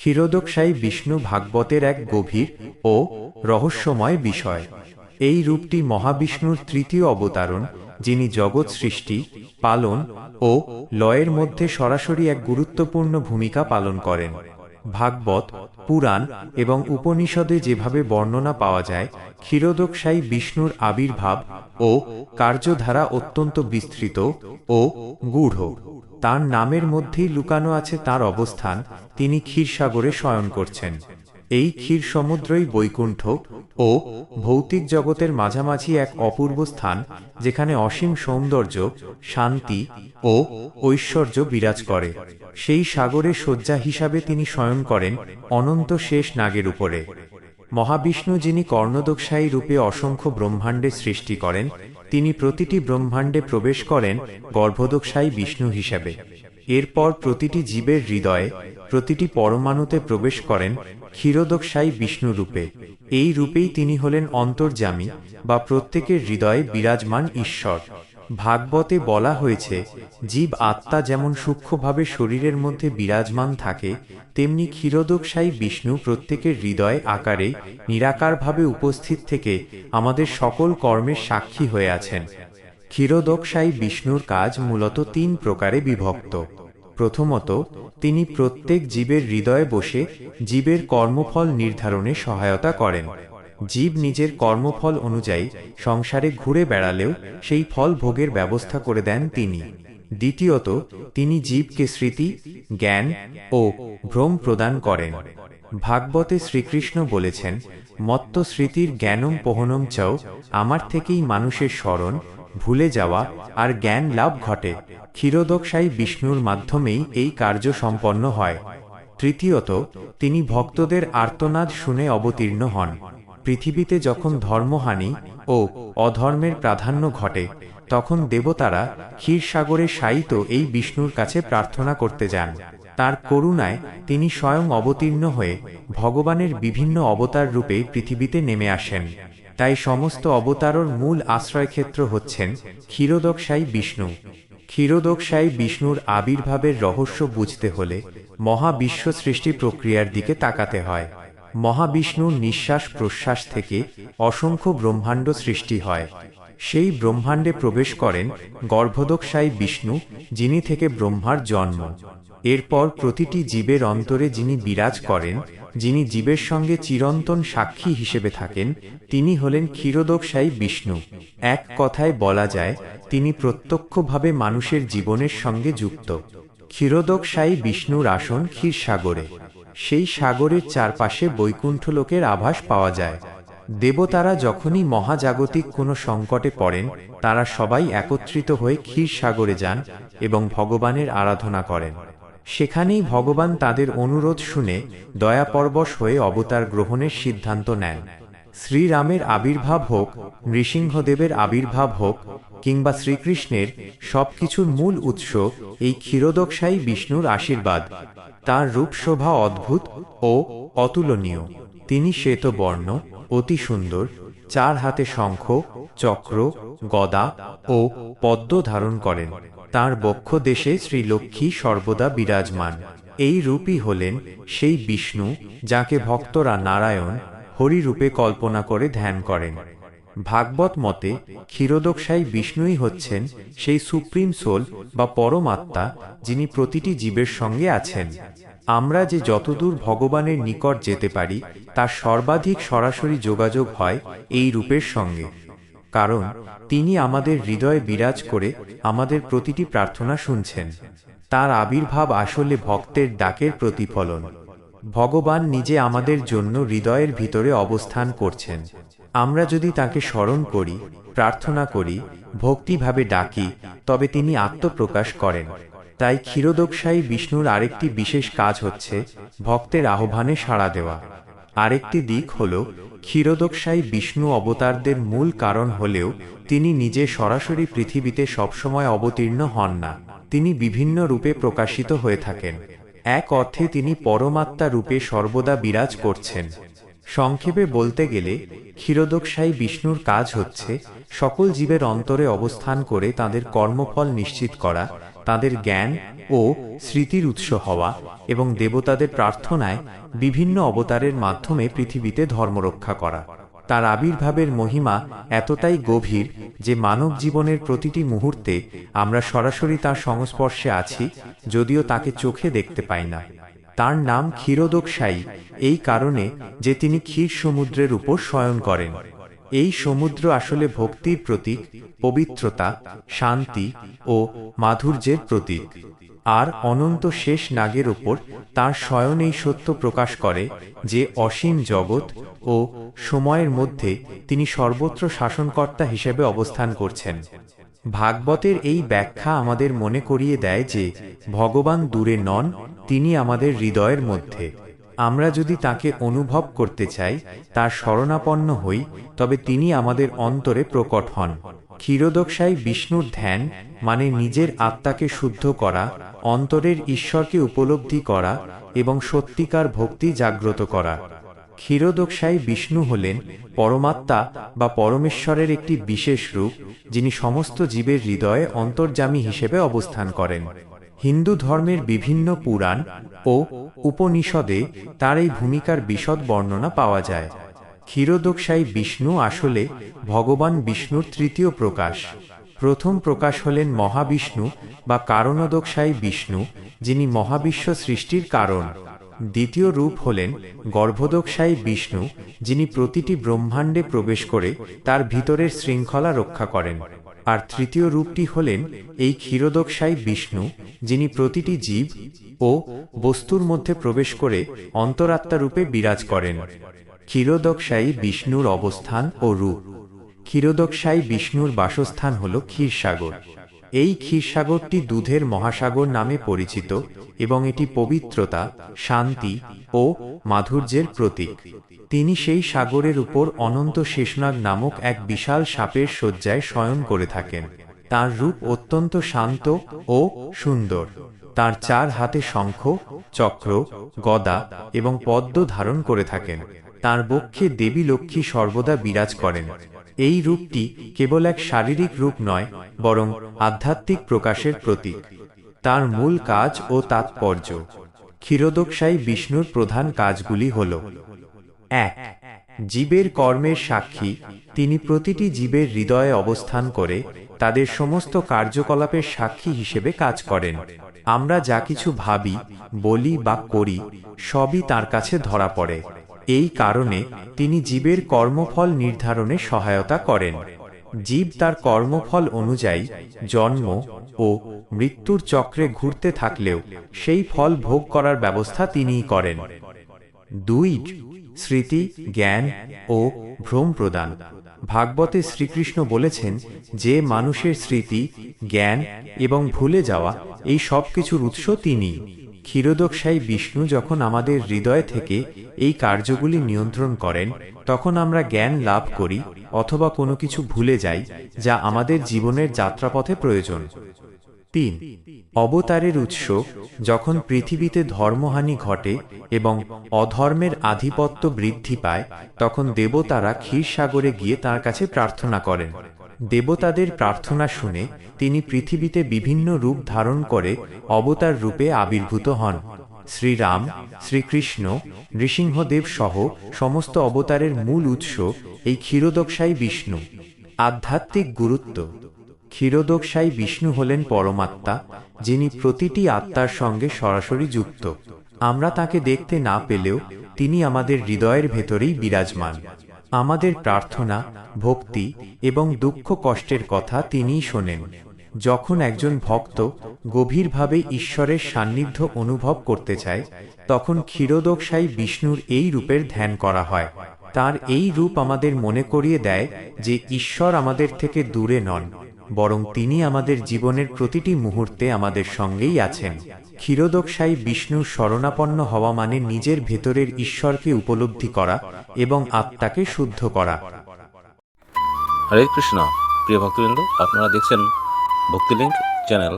ক্ষীরোদকশায়ী বিষ্ণু ভাগবতের এক গভীর ও রহস্যময় বিষয়। এই রূপটি মহাবিষ্ণুর তৃতীয় অবতারণ, যিনি জগৎ সৃষ্টি, পালন ও লয়ের মধ্যে সরাসরি এক গুরুত্বপূর্ণ ভূমিকা পালন করেন। ভাগবত, পুরাণ এবং উপনিষদে যেভাবে বর্ণনা পাওয়া যায়, ক্ষীরোদকশায়ী বিষ্ণুর আবির্ভাব ও কার্যধারা অত্যন্ত বিস্তৃত ও গূঢ়। তার নামের মধ্যেই লুকানো আছে তার অবস্থান। তিনি ক্ষীরসাগরে শয়ন করছেন। এই ক্ষীর সমুদ্রই বৈকুণ্ঠ ও ভৌতিক জগতের মাঝামাঝি এক অপূর্ব স্থান, যেখানে অসীম সৌন্দর্য, শান্তি ও ঐশ্বর্য বিরাজ করে। সেই সাগরে শয্যা হিসাবে তিনি শয়ন করেন অনন্ত শেষ নাগের উপরে। মহাবিষ্ণু, যিনি কর্ণদকশায়ী রূপে অসংখ্য ব্রহ্মাণ্ডের সৃষ্টি করেন, তিনি প্রতিটি ব্রহ্মাণ্ডে প্রবেশ করেন গর্ভদকশায়ী বিষ্ণু হিসেবে। এরপর প্রতিটি জীবের হৃদয়ে, প্রতিটি পরমাণুতে প্রবেশ করেন ক্ষীরোদকশায়ী বিষ্ণু রূপে। এই রূপেই তিনি হলেন অন্তর্যামী বা প্রত্যেকের হৃদয়ে বিরাজমান ঈশ্বর। ভাগবতে বলা হয়েছে, জীব আত্মা যেমন সূক্ষ্মভাবে শরীরের মধ্যে বিরাজমান থাকে, তেমনি ক্ষীরোদকশায়ী বিষ্ণু প্রত্যেকের হৃদয় আকারে নিরাকারভাবে উপস্থিত থেকে আমাদের সকল কর্মের সাক্ষী হয়ে আছেন। ক্ষীরোদকশায়ী বিষ্ণুর কাজ মূলত তিন প্রকারে বিভক্ত। প্রথমত, তিনি প্রত্যেক জীবের হৃদয়ে বসে জীবের কর্মফল নির্ধারণে সহায়তা করেন। জীব নিজের কর্মফল অনুযায়ী সংসারে ঘুরে বেড়ালেও সেই ফল ভোগের ব্যবস্থা করে দেন তিনি। দ্বিতীয়ত, তিনি জীবকে স্মৃতি, জ্ঞান ও ভ্রম প্রদান করেন। ভাগবতে শ্রীকৃষ্ণ বলেছেন, মত্ত স্মৃতির জ্ঞানম পোহনম চ, আমার থেকেই মানুষের স্মরণ, ভুলে যাওয়া আর জ্ঞান লাভ ঘটে। ক্ষীরোদকশায়ী বিষ্ণুর মাধ্যমেই এই কার্য সম্পন্ন হয়। তৃতীয়ত, তিনি ভক্তদের আর্তনাদ শুনে অবতীর্ণ হন। পৃথিবীতে যখন ধর্মহানি ও অধর্মের প্রাধান্য ঘটে, তখন দেবতারা ক্ষীরসাগরে শায়িত এই বিষ্ণুর কাছে প্রার্থনা করতে যান। তার করুণায় তিনি স্বয়ং অবতীর্ণ হয়ে ভগবানের বিভিন্ন অবতার রূপে পৃথিবীতে নেমে আসেন। তাই সমস্ত অবতারর মূল আশ্রয়ক্ষেত্র হচ্ছেন ক্ষীরোদকশায়ী বিষ্ণু। ক্ষীরোদকশায়ী বিষ্ণুর আবির্ভাবের রহস্য বুঝতে হলে মহাবিশ্ব সৃষ্টি প্রক্রিয়ার দিকে তাকাতে হয়। মহাবিষ্ণুর নিঃশ্বাস প্রশ্বাস থেকে অসংখ্য ব্রহ্মাণ্ড সৃষ্টি হয়। সেই ব্রহ্মাণ্ডে প্রবেশ করেন গর্ভদকশায়ী বিষ্ণু, যিনি থেকে ব্রহ্মার জন্ম। এরপর প্রতিটি জীবের অন্তরে যিনি বিরাজ করেন, যিনি জীবের সঙ্গে চিরন্তন সাক্ষী হিসেবে থাকেন, তিনি হলেন ক্ষীরোদকশায়ী বিষ্ণু। এক কথায় বলা যায়, তিনি প্রত্যক্ষভাবে মানুষের জীবনের সঙ্গে যুক্ত। ক্ষীরোদকশায়ী বিষ্ণুর আসন ক্ষীরসাগরে। সেই সাগরের চারপাশে বৈকুণ্ঠলোকের আভাস পাওয়া যায়। দেবতারা যখনই মহাজাগতিক কোনো সংকটে পড়েন, তারা সবাই একত্রিত হয়ে ক্ষীরসাগরে যান এবং ভগবানের আরাধনা করেন। সেখানেই ভগবান তাদের অনুরোধ শুনে দয়াপরবশ হয়ে অবতার গ্রহণের সিদ্ধান্ত নেন। শ্রীরামের আবির্ভাব হোক, নৃসিংহদেবের আবির্ভাব হোক কিংবা শ্রীকৃষ্ণের, সবকিছুর মূল উৎস এই ক্ষীরোদকশায়ী বিষ্ণুর আশীর্বাদ। তার রূপশোভা অদ্ভুত ও অতুলনীয়। তিনি শ্বেতবর্ণ, অতি সুন্দর, চার হাতে শঙ্খ, চক্র, গদা ও পদ্ম ধারণ করেন। তাঁর বক্ষ দেশে শ্রীলক্ষ্মী সর্বদা বিরাজমান। এই রূপই হলেন সেই বিষ্ণু, যাকে ভক্তরা নারায়ণ, হরি রূপে কল্পনা করে ধ্যান করেন। ভাগবত মতে ক্ষীরোদকশায়ী বিষ্ণুই হচ্ছেন সেই সুপ্রিম সোল বা পরমাত্মা, যিনি প্রতিটি জীবের সঙ্গে আছেন। আমরা যে যতদূর ভগবানের নিকট যেতে পারি, তার সর্বাধিক সরাসরি যোগাযোগ হয় এই রূপের সঙ্গে। কারণ তিনি আমাদের হৃদয়ে বিরাজ করে আমাদের প্রতিটি প্রার্থনা শুনছেন। তার আবির্ভাব আসলে ভক্তের ডাকের প্রতিফলন। ভগবান নিজে আমাদের জন্য হৃদয়ের ভিতরে অবস্থান করছেন। আমরা যদি তাকে স্মরণ করি, প্রার্থনা করি, ভক্তিভাবে ডাকি, তবে তিনি আত্মপ্রকাশ করেন। তাই ক্ষীরোদকশায়ী বিষ্ণুর আরেকটি বিশেষ কাজ হচ্ছে ভক্তের আহ্বানে সাড়া দেওয়া। আরেকটি দিক হল, ক্ষীরোদকশায়ী বিষ্ণু অবতারদের মূল কারণ হলেও তিনি নিজে সরাসরি পৃথিবীতে সবসময় অবতীর্ণ হন না। তিনি বিভিন্ন রূপে প্রকাশিত হয়ে থাকেন। এক অর্থে তিনি পরমাত্মা রূপে সর্বদা বিরাজ করছেন। সংক্ষেপে বলতে গেলে, ক্ষীরোদকশায়ী বিষ্ণুর কাজ হচ্ছে সকল জীবের অন্তরে অবস্থান করে তাদের কর্মফল নিশ্চিত করা তাদের জ্ঞান ও স্মৃতির উৎস হওয়া এবং দেবতাদের প্রার্থনায় বিভিন্ন অবতারের মাধ্যমে পৃথিবীতে ধর্ম রক্ষা করা। তার আবির্ভাবের মহিমা এতটাই গভীর যে মানব জীবনের প্রতিটি মুহূর্তে আমরা সরাসরি তার সংস্পর্শে আছি, যদিও তাকে চোখে দেখতে পাই না। তার নাম ক্ষীরোদকশায়ী এই কারণে যে তিনি ক্ষীর সমুদ্রের উপর শয়ন করেন। এই সমুদ্র আসলে ভক্তির প্রতীক, পবিত্রতা, শান্তি ও মাধুর্যের প্রতীক। আর অনন্ত শেষ নাগের ওপর তাঁর শয়ন এই সত্য প্রকাশ করে যে অসীম জগৎ ও সময়ের মধ্যে তিনি সর্বত্র শাসনকর্তা হিসেবে অবস্থান করছেন। ভাগবতের এই ব্যাখ্যা আমাদের মনে করিয়ে দেয় যে ভগবান দূরে নন, তিনি আমাদের হৃদয়ের মধ্যে। আমরা যদি তাকে অনুভব করতে চাই, তার শরণাপন্ন হই, তবে তিনি আমাদের অন্তরে প্রকট হন। ক্ষীরোদকশায়ী বিষ্ণুর ধ্যান মানে নিজের আত্মাকে শুদ্ধ করা, অন্তরের ঈশ্বরকে উপলব্ধি করা এবং সত্যিকার ভক্তি জাগ্রত করা। ক্ষীরোদকশায়ী বিষ্ণু হলেন পরমাত্মা বা পরমেশ্বরের একটি বিশেষ রূপ, যিনি সমস্ত জীবের হৃদয়ে অন্তর্যামী হিসেবে অবস্থান করেন। হিন্দু ধর্মের বিভিন্ন পুরাণ ও উপনিষদে তার এই ভূমিকার বিশদ বর্ণনা পাওয়া যায়। ক্ষীরোদকশায়ী বিষ্ণু আসলে ভগবান বিষ্ণুর তৃতীয় প্রকাশ। প্রথম প্রকাশ হলেন মহাবিষ্ণু বা কারণোদকশায়ী বিষ্ণু, যিনি মহাবিশ্ব সৃষ্টির কারণ। দ্বিতীয় রূপ হলেন গর্ভোদকশায়ী বিষ্ণু, যিনি প্রতিটি ব্রহ্মাণ্ডে প্রবেশ করে তার ভিতরের শৃঙ্খলা রক্ষা করেন। আর তৃতীয় রূপটি হলেন এই ক্ষীরোদকশায়ী বিষ্ণু, যিনি প্রতিটি জীব ও বস্তুর মধ্যে প্রবেশ করে অন্তরাত্মা রূপে বিরাজ করেন। ক্ষীরোদকশায়ী বিষ্ণুর অবস্থান ও রূপ। ক্ষীরোদকশায়ী বিষ্ণুর বাসস্থান হল ক্ষীরসাগর। এই ক্ষীরসাগরটি দুধের মহাসাগর নামে পরিচিত এবং এটি পবিত্রতা, শান্তি ও মাধুর্যের প্রতীক। তিনি সেই সাগরের উপর অনন্ত শেষনাগ নামক এক বিশাল সাপের শয্যায় শয়ন করে থাকেন। তার রূপ অত্যন্ত শান্ত ও সুন্দর। তার চার হাতে শঙ্খ, চক্র, গদা এবং পদ্ম ধারণ করে থাকেন। তার বক্ষে দেবী লক্ষ্মী সর্বদা বিরাজ করেন। এই রূপটি কেবল এক শারীরিক রূপ নয়, বরং আধ্যাত্মিক প্রকাশের প্রতীক। তার মূল কাজ ও তাৎপর্য। ক্ষীরোদকশায়ী বিষ্ণুর প্রধান কাজগুলি হল: ১. জীবের কর্মের সাক্ষী। তিনি প্রতিটি জীবের হৃদয়ে অবস্থান করে তাদের সমস্ত কার্যকলাপের সাক্ষী হিসেবে কাজ করেন। আমরা যা কিছু ভাবি, বলি বা করি, সবই তার কাছে ধরা পড়ে। এই কারণে তিনি জীবের কর্মফল নির্ধারণে সহায়তা করেন। জীব তার কর্মফল অনুযায়ী জন্ম ও মৃত্যুর চক্রে ঘুরতে থাকলেও সেই ফল ভোগ করার ব্যবস্থা তিনিই করেন। ২. স্মৃতি, জ্ঞান ও ভ্রম প্রদান। ভাগবতে শ্রীকৃষ্ণ বলেছেন যে মানুষের স্মৃতি, জ্ঞান এবং ভুলে যাওয়া এই সব কিছুর উৎস তিনি। ক্ষীরোদকশায়ী বিষ্ণু যখন আমাদের হৃদয় থেকে এই কার্যগুলি নিয়ন্ত্রণ করেন, তখন আমরা জ্ঞান লাভ করি অথবা কোনো কিছু ভুলে যাই যা আমাদের জীবনের যাত্রাপথে প্রয়োজন। ৩. অবতারের উৎস। যখন পৃথিবীতে ধর্মহানি ঘটে এবং অধর্মের আধিপত্য বৃদ্ধি পায়, তখন দেবতারা ক্ষীরসাগরে গিয়ে তার কাছে প্রার্থনা করেন। দেবতাদের প্রার্থনা শুনে তিনি পৃথিবীতে বিভিন্ন রূপ ধারণ করে অবতার রূপে আবির্ভূত হন। শ্রীরাম, শ্রীকৃষ্ণ, নৃসিংহদেব সহ সমস্ত অবতারের মূল উৎস এই ক্ষীরোদকশায়ী বিষ্ণু। আধ্যাত্মিক গুরুত্ব। ক্ষীরোদকশায়ী বিষ্ণু হলেন পরমাত্মা, যিনি প্রতিটি আত্মার সঙ্গে সরাসরি যুক্ত। আমরা তাকে দেখতে না পেলেও তিনি আমাদের হৃদয়ের ভেতরেই বিরাজমান। আমাদের প্রার্থনা, ভক্তি এবং দুঃখ কষ্টের কথা তিনিই শোনেন। যখন একজন ভক্ত গভীরভাবে ঈশ্বরের সান্নিধ্য অনুভব করতে চায়, তখন ক্ষীরোদকশায়ী বিষ্ণুর এই রূপের ধ্যান করা হয়। তার এই রূপ আমাদের মনে করিয়ে দেয় যে ঈশ্বর আমাদের থেকে দূরে নন, বরং তিনি আমাদের জীবনের প্রতিটি মুহূর্তে আমাদের সঙ্গেই আছেন। ক্ষীরোদকশায়ী বিষ্ণুর শরণাপন্ন হওয়া মানে নিজের ভেতরের ঈশ্বরকে উপলব্ধি করা এবং আত্মাকে শুদ্ধ করা। হরে কৃষ্ণ। প্রিয় ভক্তবৃন্দ, আপনারা দেখছেন ভক্তিলিঙ্ক চ্যানেল।